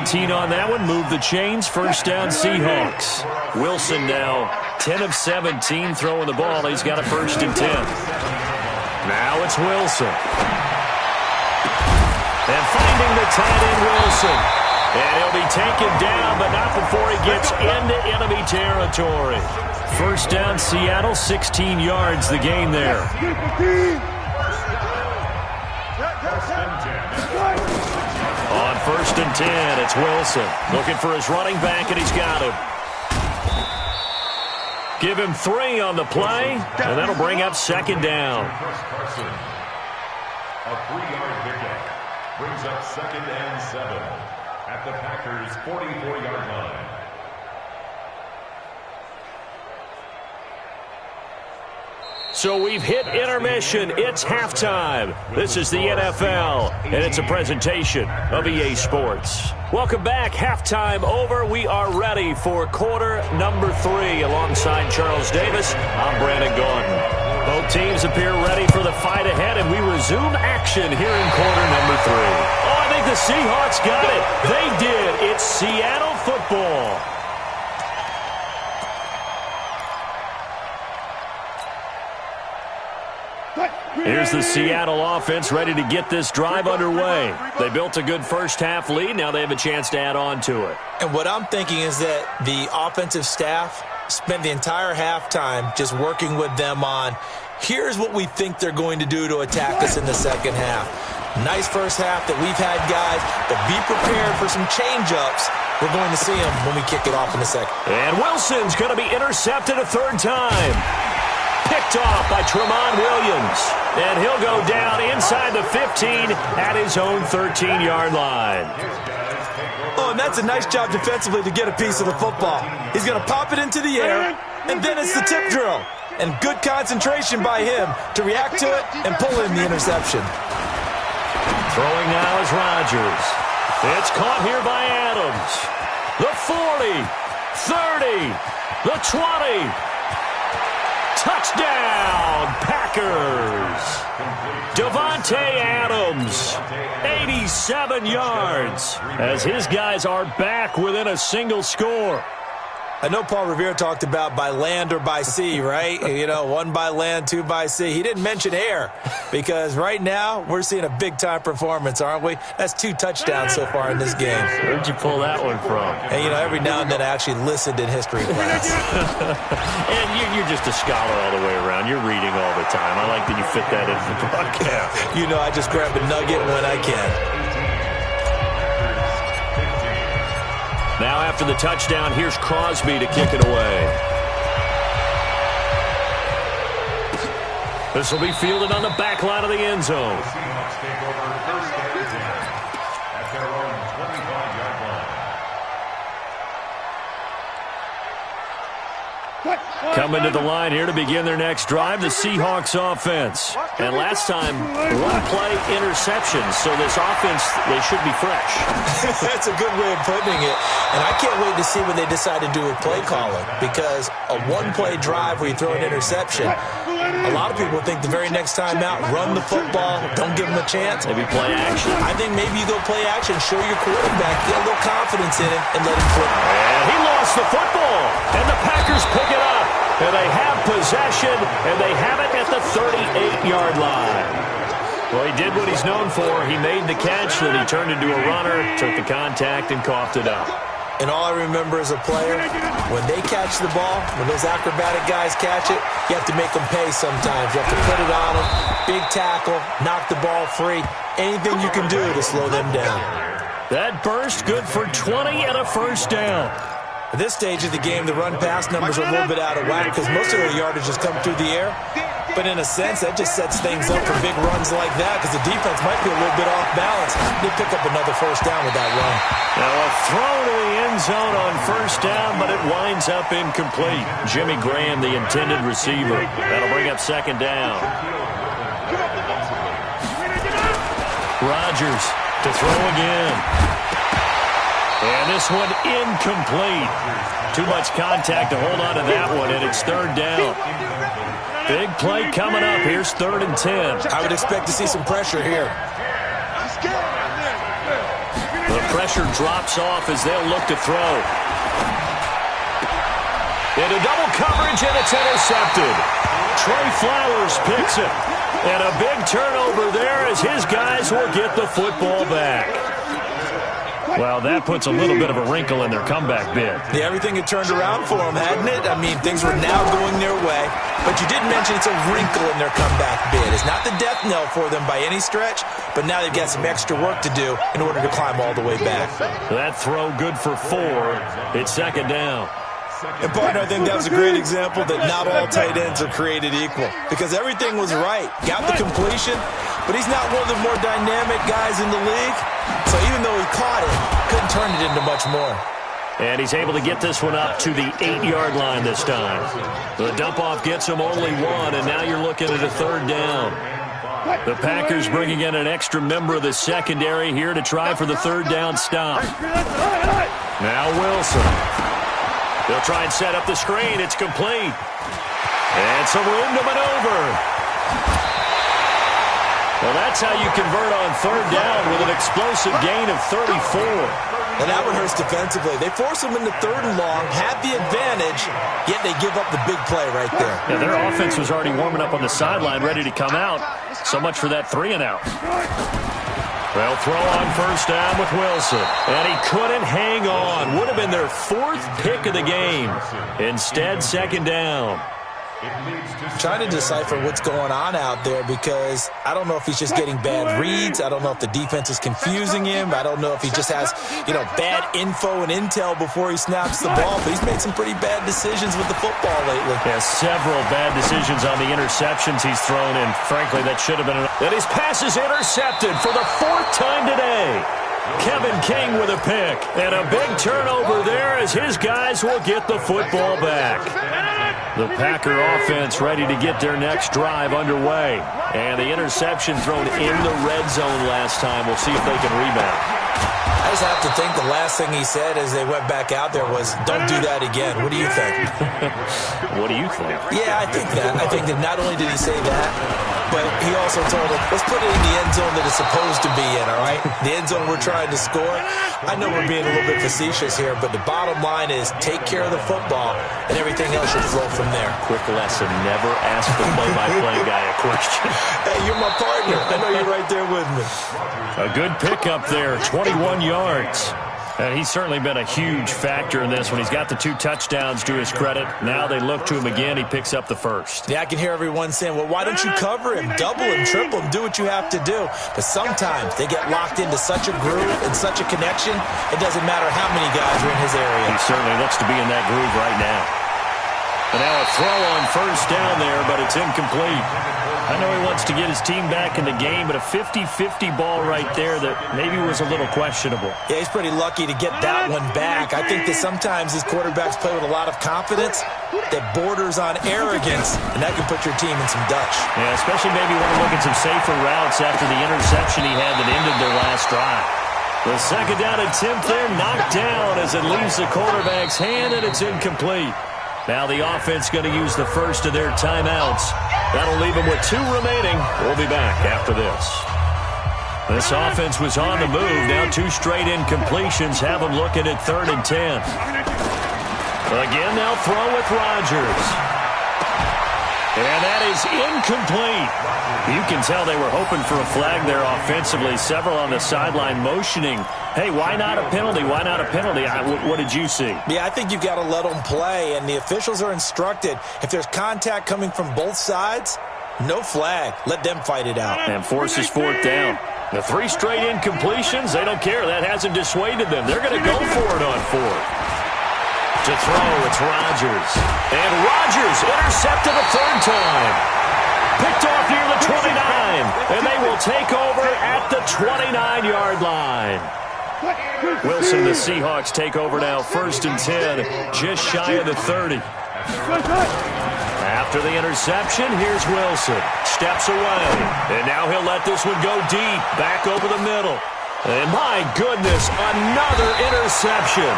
17 on that one. Move the chains. First down, Seahawks. Wilson now 10 of 17 throwing the ball. He's got a 1st and 10. Now it's Wilson. And finding the tight end, Wilson. And he'll be taken down, but not before he gets into enemy territory. First down, Seattle, 16 yards the gain there. On 1st and 10, it's Wilson. Looking for his running back, and he's got him. Give him 3 on the play, and that'll bring up 2nd down. A 3-yard pickup brings up 2nd and 7 at the Packers' 44-yard line. So we've hit intermission. It's halftime. This is the NFL, and it's a presentation of EA Sports. Welcome back. Halftime over. We are ready for quarter number 3. Alongside Charles Davis, I'm Brandon Gordon. Both teams appear ready for the fight ahead, and we resume action here in quarter number 3. Oh, I think the Seahawks got it. They did. It's Seattle football. Here's the Seattle offense ready to get this drive underway. They built a good first-half lead. Now they have a chance to add on to it. And what I'm thinking is that the offensive staff spent the entire halftime just working with them on, here's what we think they're going to do to attack us in the second half. Nice first half that we've had, guys, but be prepared for some change-ups. We're going to see them when we kick it off in a second. And Wilson's going to be intercepted a 3rd time. Picked off by Tramon Williams. And he'll go down inside the 15 at his own 13-yard line. Oh, and that's a nice job defensively to get a piece of the football. He's going to pop it into the air, and then it's the tip drill. And good concentration by him to react to it and pull in the interception. Throwing now is Rodgers. It's caught here by Adams. The 40, 30, the 20. Touchdown, Packers. Davante Adams, 87 yards, as his guys are back within a single score. I know Paul Revere talked about by land or by sea, right? You know, 1 by land, 2 by sea. He didn't mention air because right now we're seeing a big-time performance, aren't we? That's 2 touchdowns so far in this game. Where'd you pull that one from? And, you know, every now and then I actually listened in history class. And you're just a scholar all the way around. You're reading all the time. I like that you fit that into the broadcast. You know, I just grab a nugget when I can. Now after the touchdown, here's Crosby to kick it away. This will be fielded on the back line of the end zone. Seahawks take over 1st and 10 at their own 25-yard line. Coming to the line here to begin their next drive, the Seahawks offense. And last time, 1-play interception, so this offense, they should be fresh. That's a good way of putting it. And I can't wait to see what they decide to do with play calling, because a 1-play drive where you throw an interception, a lot of people think the very next time out, run the football, don't give them a chance. Maybe play action. I think maybe you go play action, show your quarterback, get a little confidence in it, and let him flip. And he lost the football, and the Packers pick it up. And they have possession, and they have it at the 38-yard line. Well, he did what he's known for. He made the catch, then he turned into a runner, took the contact, and coughed it up. And all I remember as a player, when they catch the ball, when those acrobatic guys catch it, you have to make them pay sometimes. You have to put it on them, big tackle, knock the ball free, anything you can do to slow them down. That burst good for 20 and a 1st down. At this stage of the game, the run-pass numbers are a little bit out of whack because most of their yardage has come through the air. But in a sense, that just sets things up for big runs like that because the defense might be a little bit off balance. They pick up another 1st down with that run. Now a throw to the end zone on 1st down, but it winds up incomplete. Jimmy Graham, the intended receiver. That'll bring up 2nd down. Rodgers to throw again. And this one incomplete. Too much contact to hold on to that one, and it's 3rd down. Big play coming up. Here's 3rd and 10. I would expect to see some pressure here. The Pressure drops off as they'll look to throw. Into double coverage, and it's intercepted. Trey Flowers picks it. And a big turnover there as his guys will get the football back. Well, that puts a little bit of a wrinkle in their comeback bid. Yeah, everything had turned around for them, hadn't it? I mean, things were now going their way. But you did mention it's a wrinkle in their comeback bid. It's not the death knell for them by any stretch, but now they've got some extra work to do in order to climb all the way back. That throw good for 4. It's second down. And, partner, I think that was a great example that not all tight ends are created equal because everything was right. Got the completion, but he's not one of the more dynamic guys in the league. So even though he caught it, couldn't turn it into much more. And he's able to get this one up to the 8-yard line this time. The dump-off gets him only 1, and now you're looking at a third down. The Packers bringing in an extra member of the secondary here to try for the third down stop. Now Wilson. They'll try and set up the screen. It's complete. And some room to maneuver. Well, that's how you convert on third down with an explosive gain of 34. And that one hurts defensively. They force them into third and long, have the advantage, yet they give up the big play right there. Yeah, their offense was already warming up on the sideline, ready to come out. So much for that 3-and-out. They'll throw on first down with Wilson. And he couldn't hang on. Would have been their 4th pick of the game. Instead, second down. Trying to decipher what's going on out there because I don't know if he's just getting bad reads. I don't know if the defense is confusing him. I don't know if he just has, bad info and intel before he snaps the ball. But he's made some pretty bad decisions with the football lately. Yeah, several bad decisions on the interceptions he's thrown in. Frankly, that should have been enough. And his pass is intercepted for the 4th time today. Kevin King with a pick. And a big turnover there as his guys will get the football back. The Packer offense ready to get their next drive underway. And the interception thrown in the red zone last time. We'll see if they can rebound. I just have to think the last thing he said as they went back out there was, don't do that again. What do you think? What do you think? Yeah, I think that. I think that not only did he say that, but he also told him, let's put it in the end zone that it's supposed to be in, all right? The end zone we're trying to score. I know we're being a little bit facetious here, but the bottom line is take care of the football, and everything else should flow from there. Quick lesson, never ask the play-by-play guy a question. Hey, you're my partner. I know you're right there with me. A good pickup there, 21 yards. And he's certainly been a huge factor in this when he's got the 2 touchdowns to his credit. Now they look to him again. He picks up the first. Yeah, I can hear everyone saying, well, why don't you cover him? Double him, triple him, do what you have to do. But sometimes they get locked into such a groove and such a connection, it doesn't matter how many guys are in his area. He certainly looks to be in that groove right now. And now a throw on first down there, but it's incomplete. I know he wants to get his team back in the game, but a 50-50 ball right there that maybe was a little questionable. Yeah, he's pretty lucky to get that one back. I think that sometimes his quarterbacks play with a lot of confidence that borders on arrogance, and that can put your team in some Dutch. Yeah, especially maybe when you look at some safer routes after the interception he had that ended their last drive. The second down attempt there knocked down as it leaves the quarterback's hand, and it's incomplete. Now the offense going to use the first of their timeouts. That'll leave them with 2 remaining. We'll be back after this. This offense was on the move. Now 2 straight incompletions have them looking at 3rd and 10. Again, they'll throw with Rodgers. And that is incomplete. You can tell they were hoping for a flag there offensively. Several on the sideline motioning, hey, why not a penalty? Why not a penalty? What did you see? Yeah, I think you've got to let them play, and the officials are instructed. If there's contact coming from both sides, no flag. Let them fight it out. And forces 4th down. The 3 straight incompletions, they don't care. That hasn't dissuaded them. They're going to go for it on 4th. To throw, it's Rodgers. And Rodgers intercepted a 3rd time. Picked off near the 29. And they will take over at the 29-yard line. Wilson, the Seahawks take over now, 1st and 10, just shy of the 30. After the interception, here's Wilson. Steps away. And now he'll let this one go deep, back over the middle. And my goodness, another interception.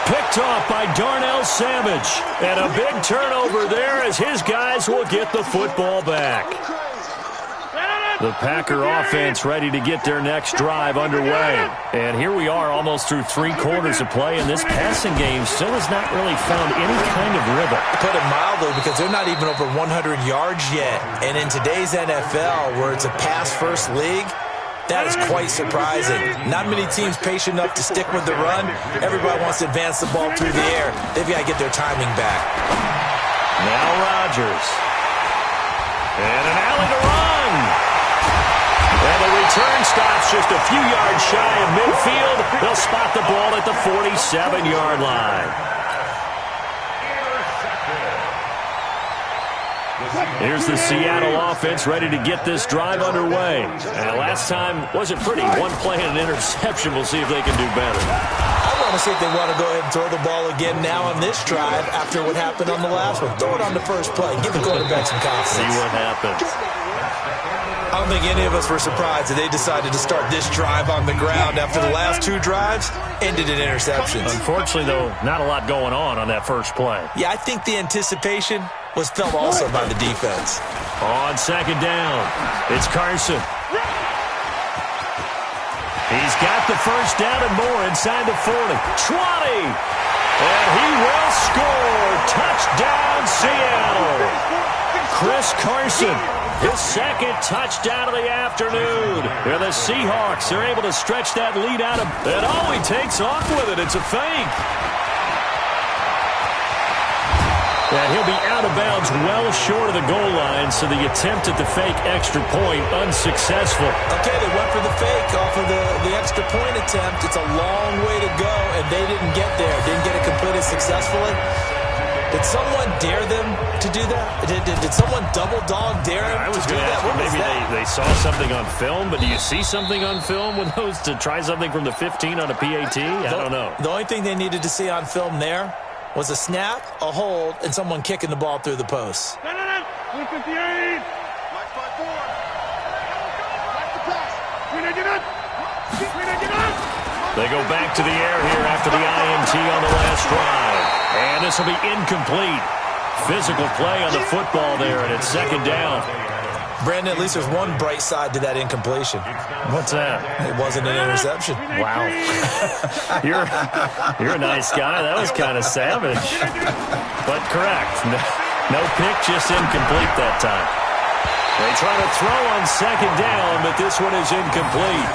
Picked off by Darnell Savage. And a big turnover there as his guys will get the football back. The Packer offense ready to get their next drive underway. And here we are almost through 3 quarters of play, and this passing game still has not really found any kind of rhythm. To put it mildly, because they're not even over 100 yards yet. And in today's NFL, where it's a pass-first league, that is quite surprising. Not many teams patient enough to stick with the run. Everybody wants to advance the ball through the air. They've got to get their timing back. Now Rodgers. And an alley to run. And the return stops just a few yards shy of midfield. They'll spot the ball at the 47-yard line. Here's the Seattle offense ready to get this drive underway. And last time wasn't pretty. One play and an interception. We'll see if they can do better. I want to see if they want to go ahead and throw the ball again now on this drive after what happened on the last one. Throw it on the first play. Give the quarterback some confidence. See what happens. I don't think any of us were surprised that they decided to start this drive on the ground after the last 2 drives ended in interceptions. Unfortunately, though, not a lot going on that first play. Yeah, I think the anticipation was felt also by the defense. On second down, it's Carson. He's got the first down and more inside the 40. 20! And he will score. Touchdown, Seattle. Chris Carson, his second touchdown of the afternoon. And the Seahawks are able to stretch that lead out of, and he takes off with it. It's a fake. And he'll be out of bounds well short of the goal line, so the attempt at the fake extra point unsuccessful. Okay, they went for the fake off of the extra point attempt. It's a long way to go, and they didn't get there. Didn't get it completed successfully. Did someone dare them to do that? Did someone double dog dare them to do that? Maybe they saw something on film, but do you see something on film with those to try something from the 15 on a PAT? I don't know. The only thing they needed to see on film there was a snap, a hold, and someone kicking the ball through the post. 158. They go back to the air here after the INT on the last drive. And this will be incomplete. Physical play on the football there, and it's second down. Brandon, at least there's one bright side to that incompletion. What's that? It wasn't an interception. Wow. You're a nice guy. That was kind of savage. But correct. No pick, just incomplete that time. They try to throw on second down, but this one is incomplete.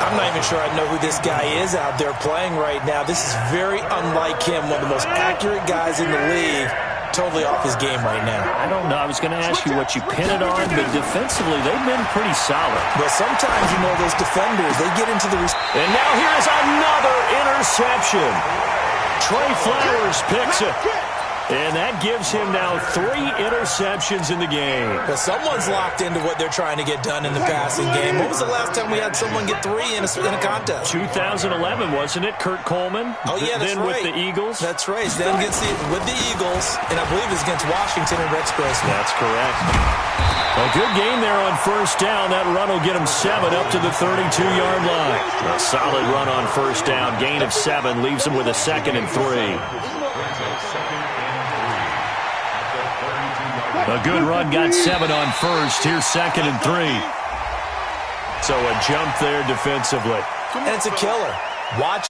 I'm not even sure I know who this guy is out there playing right now. This is very unlike him, one of the most accurate guys in the league. Totally off his game right now. I don't know. I was going to ask you what you pin it on, but defensively, they've been pretty solid. But sometimes, those defenders, they get into the... And now here's another interception. Trey Flowers picks it. And that gives him now 3 interceptions in the game. But someone's locked into what they're trying to get done in the passing game. When was the last time we had someone get 3 in a contest? 2011, wasn't it? Kurt Coleman? Oh, yeah, that's then right. With the Eagles? That's right. Then with the Eagles, and I believe it's against Washington and Rex Grossman. That's correct. A good game there on first down. That run will get him 7 up to the 32-yard line. A solid run on first down. Gain of 7 leaves him with a 2nd and 3. A good run got 7 on first. Here's 2nd and 3. So a jump there defensively. And it's a killer. Watch.